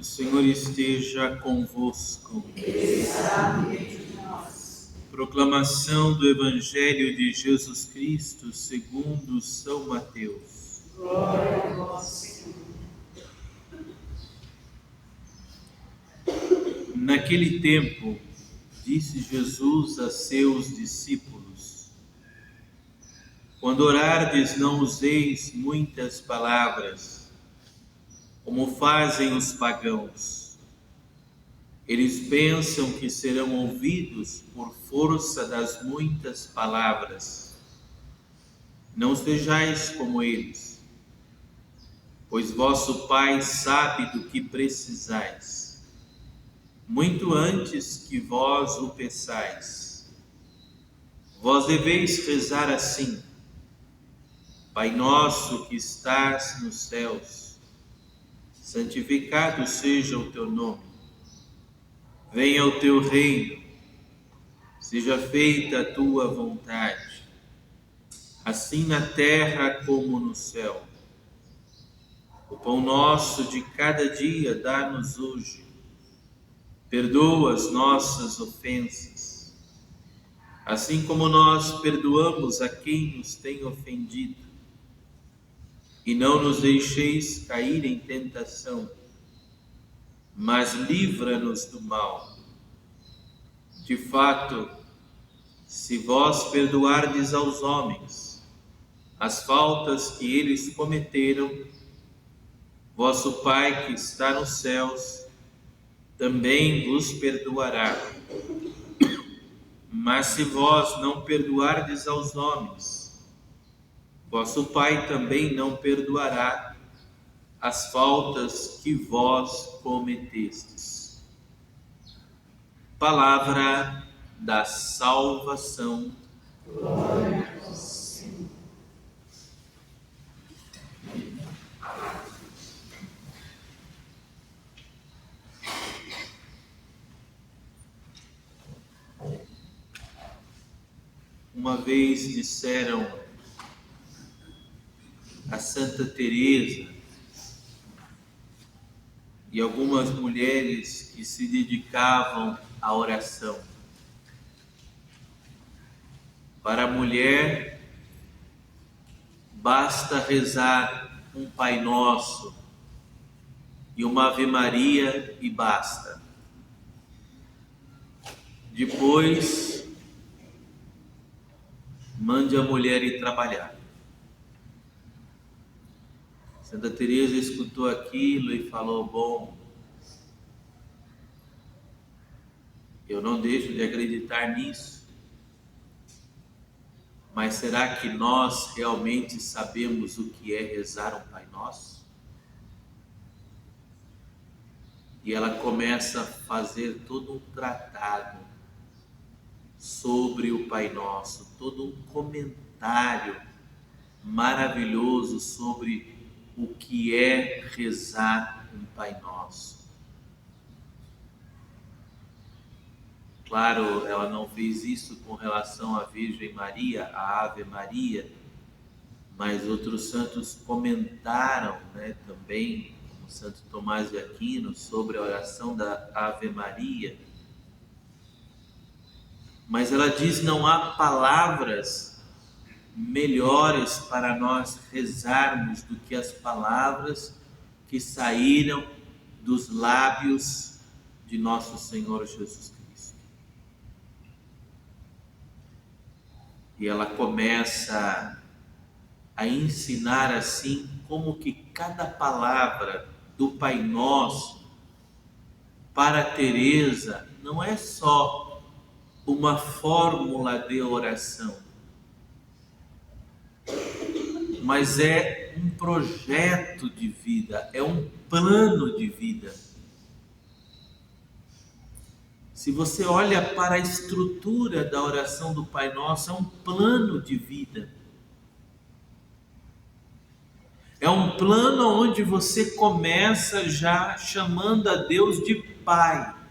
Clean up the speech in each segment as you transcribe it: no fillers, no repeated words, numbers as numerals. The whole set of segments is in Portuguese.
O Senhor esteja convosco. Ele está no meio de nós. Proclamação do Evangelho de Jesus Cristo segundo São Mateus. Glória a vós, Senhor. Naquele tempo, disse Jesus a seus discípulos: quando orardes, não useis muitas palavras, como fazem os pagãos. Eles pensam que serão ouvidos por força das muitas palavras. Não sejais como eles, pois vosso Pai sabe do que precisais, muito antes que vós o peçais. Vós deveis rezar assim: Pai nosso que estás nos céus, santificado seja o teu nome. Venha o teu reino, seja feita a tua vontade, assim na terra como no céu. O pão nosso de cada dia dá-nos hoje. Perdoa as nossas ofensas, assim como nós perdoamos a quem nos tem ofendido. E não nos deixeis cair em tentação, mas livra-nos do mal. De fato, se vós perdoardes aos homens as faltas que eles cometeram, vosso Pai que está nos céus também vos perdoará. Mas se vós não perdoardes aos homens, vosso Pai também não perdoará as faltas que vós cometestes. Palavra da salvação. Glória a vós, Senhor. Uma vez disseram a Santa Teresa e algumas mulheres que se dedicavam à oração: para a mulher basta rezar um Pai Nosso e uma Ave Maria e basta. Depois, mande a mulher ir trabalhar. Santa Teresa escutou aquilo e falou: bom, eu não deixo de acreditar nisso, mas será que nós realmente sabemos o que é rezar um Pai Nosso? E ela começa a fazer todo um tratado sobre o Pai Nosso, todo um comentário maravilhoso sobre o que é rezar um Pai Nosso. Claro, ela não fez isso com relação à Virgem Maria, à Ave Maria, mas outros santos comentaram, também, como Santo Tomás de Aquino, sobre a oração da Ave Maria. Mas ela diz: não há palavras melhores para nós rezarmos do que as palavras que saíram dos lábios de nosso Senhor Jesus Cristo. E ela começa a ensinar assim como que cada palavra do Pai Nosso para Teresa não é só uma fórmula de oração, mas é um projeto de vida, é um plano de vida. Se você olha para a estrutura da oração do Pai Nosso, é um plano de vida. É um plano onde você começa já chamando a Deus de Pai.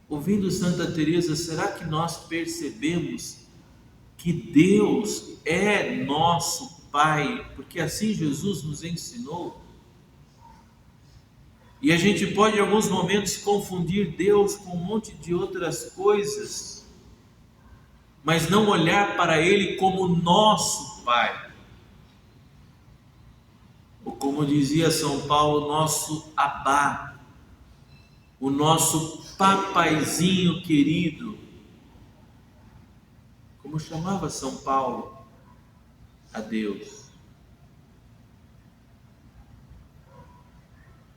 Ouvindo Santa Teresa, será que nós percebemos que Deus é nosso Pai, porque assim Jesus nos ensinou. E a gente pode em alguns momentos confundir Deus com um monte de outras coisas, mas não olhar para Ele como nosso Pai. Ou como dizia São Paulo, nosso Abá, o nosso papaizinho querido. Como chamava São Paulo a Deus?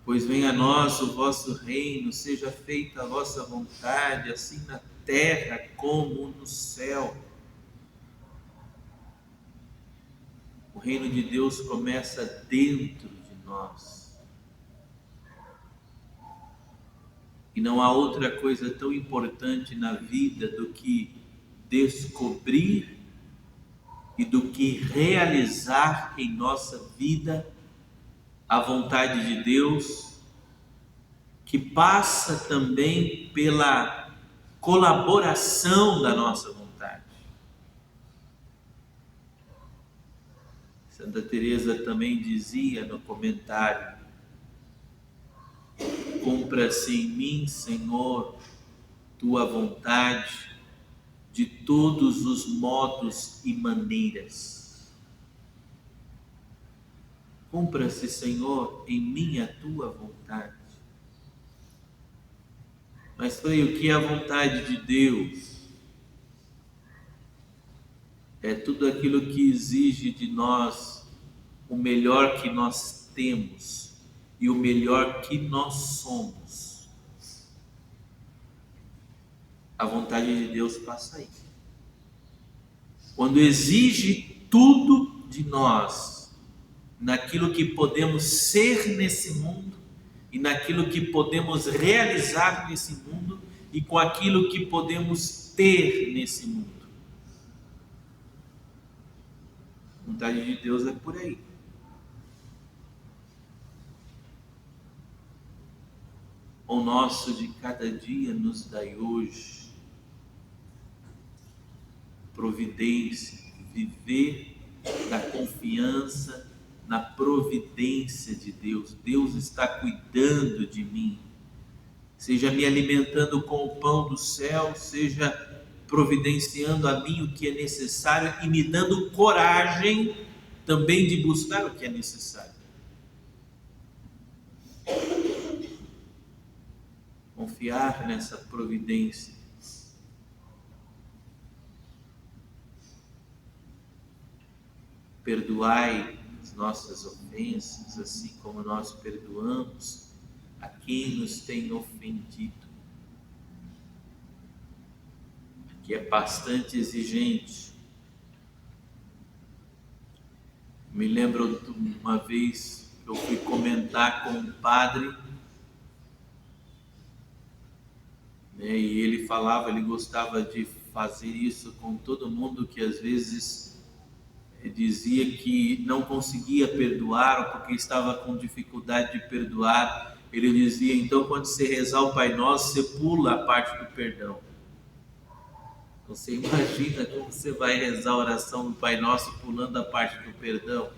Pois venha a nós o vosso reino, seja feita a vossa vontade, assim na terra como no céu. O reino de Deus começa dentro de nós. E não há outra coisa tão importante na vida do que descobrir e do que realizar em nossa vida a vontade de Deus, que passa também pela colaboração da nossa vontade. Santa Teresa também dizia no comentário: cumpra-se em mim, Senhor, tua vontade de todos os modos e maneiras. Cumpra-se, Senhor, em mim a tua vontade. Mas Frei, o que é a vontade de Deus? É tudo aquilo que exige de nós o melhor que nós temos e o melhor que nós somos. A vontade de Deus passa aí. Quando exige tudo de nós, naquilo que podemos ser nesse mundo e naquilo que podemos realizar nesse mundo e com aquilo que podemos ter nesse mundo. A vontade de Deus é por aí. O nosso de cada dia nos dai hoje. Providência, viver da confiança na providência de Deus. Deus está cuidando de mim, seja me alimentando com o pão do céu, seja providenciando a mim o que é necessário e me dando coragem também de buscar o que é necessário. Confiar nessa providência. Perdoai as nossas ofensas, assim como nós perdoamos a quem nos tem ofendido. Aqui é bastante exigente. Me lembro de uma vez que eu fui comentar com um padre, né, e ele falava, ele gostava de fazer isso com todo mundo que às vezes dizia que não conseguia perdoar ou porque estava com dificuldade de perdoar. Ele dizia, então quando você rezar o Pai Nosso, você pula a parte do perdão. Então, você imagina como você vai rezar a oração do Pai Nosso pulando a parte do perdão?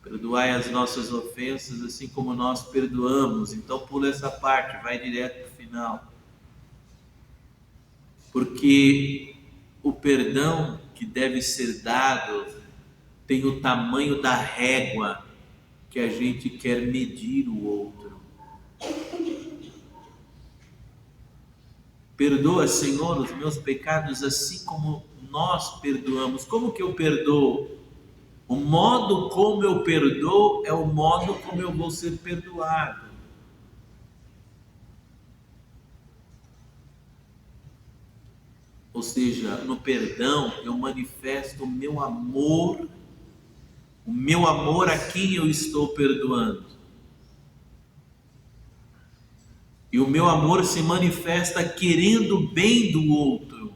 Perdoai as nossas ofensas assim como nós perdoamos. Então pula essa parte, vai direto para o final. Porque o perdão que deve ser dado tem o tamanho da régua que a gente quer medir o outro. Perdoa, Senhor, os meus pecados assim como nós perdoamos. Como que eu perdoo? O modo como eu perdoo é o modo como eu vou ser perdoado. Ou seja, no perdão eu manifesto o meu amor a quem eu estou perdoando. E o meu amor se manifesta querendo o bem do outro,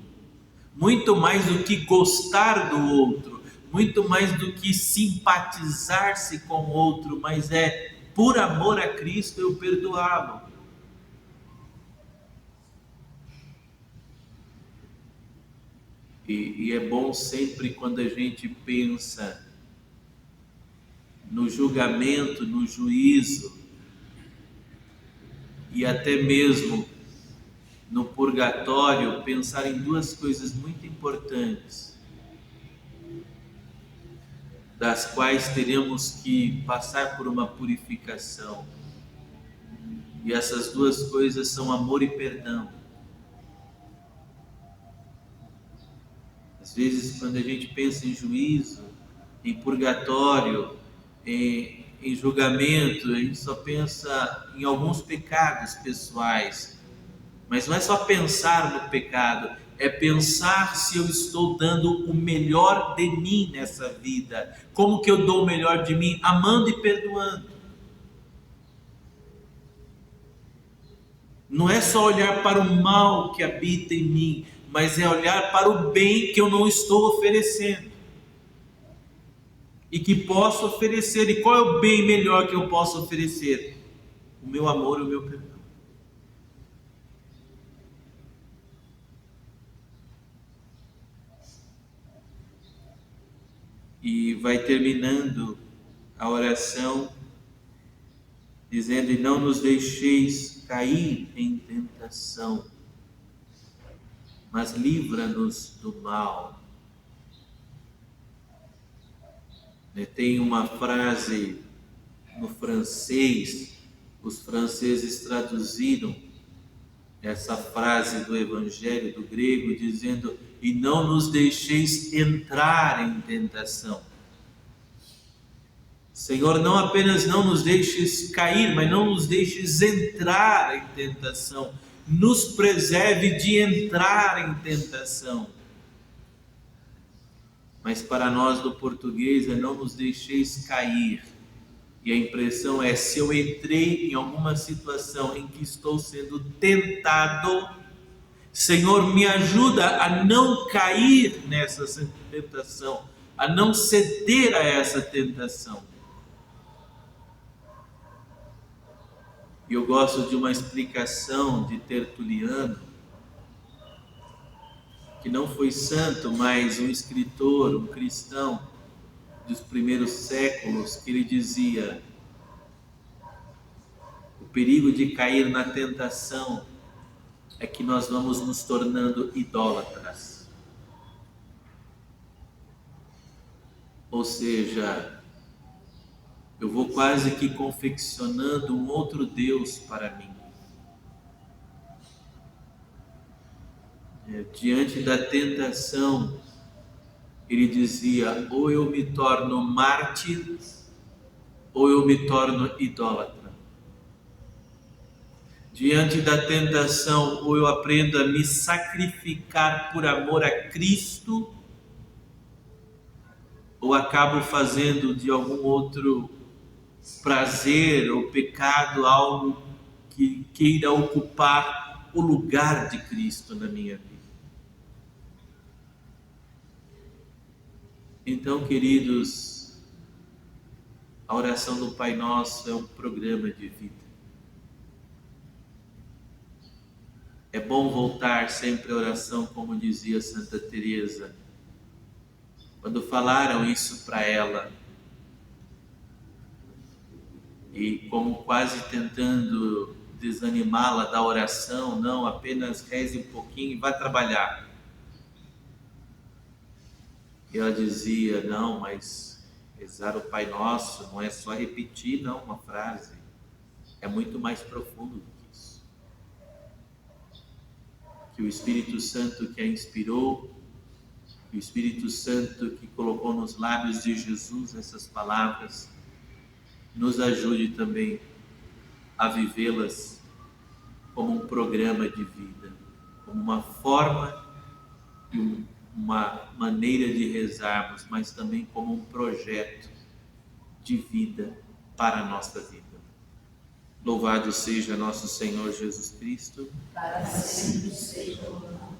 muito mais do que gostar do outro, muito mais do que simpatizar-se com o outro, mas é por amor a Cristo eu perdoá-lo. E é bom sempre quando a gente pensa no julgamento, no juízo e até mesmo no purgatório, pensar em duas coisas muito importantes, das quais teremos que passar por uma purificação. E essas duas coisas são amor e perdão. Às vezes, quando a gente pensa em juízo, em purgatório, em julgamento, a gente só pensa em alguns pecados pessoais. Mas não é só pensar no pecado, é pensar se eu estou dando o melhor de mim nessa vida. Como que eu dou o melhor de mim? Amando e perdoando. Não é só olhar para o mal que habita em mim, mas é olhar para o bem que eu não estou oferecendo. E que posso oferecer. E qual é o bem melhor que eu posso oferecer? O meu amor e o meu perdão. E vai terminando a oração dizendo: e não nos deixeis cair em tentação, mas livra-nos do mal. Tem uma frase no francês, os franceses traduziram essa frase do Evangelho do grego dizendo: e não nos deixeis entrar em tentação. Senhor, não apenas não nos deixes cair, mas não nos deixes entrar em tentação. Nos preserve de entrar em tentação. Mas para nós do português é não nos deixeis cair. E a impressão é: se eu entrei em alguma situação em que estou sendo tentado, Senhor, me ajuda a não cair nessa tentação, a não ceder a essa tentação. E eu gosto de uma explicação de Tertuliano, que não foi santo, mas um escritor, um cristão dos primeiros séculos, que ele dizia: o perigo de cair na tentação é que nós vamos nos tornando idólatras. Ou seja, eu vou quase que confeccionando um outro Deus para mim. Diante da tentação, ele dizia: ou eu me torno mártir, ou eu me torno idólatra. Diante da tentação, ou eu aprendo a me sacrificar por amor a Cristo, ou acabo fazendo de algum outro prazer ou pecado algo que queira ocupar o lugar de Cristo na minha vida. Então, queridos, a oração do Pai Nosso é um programa de vida. É bom voltar sempre à oração, como dizia Santa Teresa, quando falaram isso para ela, e como quase tentando desanimá-la da oração: não, apenas reze um pouquinho e vá trabalhar. E ela dizia: não, mas rezar o Pai Nosso não é só repetir, não, uma frase, é muito mais profundo do que isso. Que o Espírito Santo que a inspirou, que o Espírito Santo que colocou nos lábios de Jesus essas palavras, nos ajude também a vivê-las como um programa de vida, como uma forma e uma maneira de rezarmos, mas também como um projeto de vida para a nossa vida. Louvado seja nosso Senhor Jesus Cristo. Para sempre seja louvado.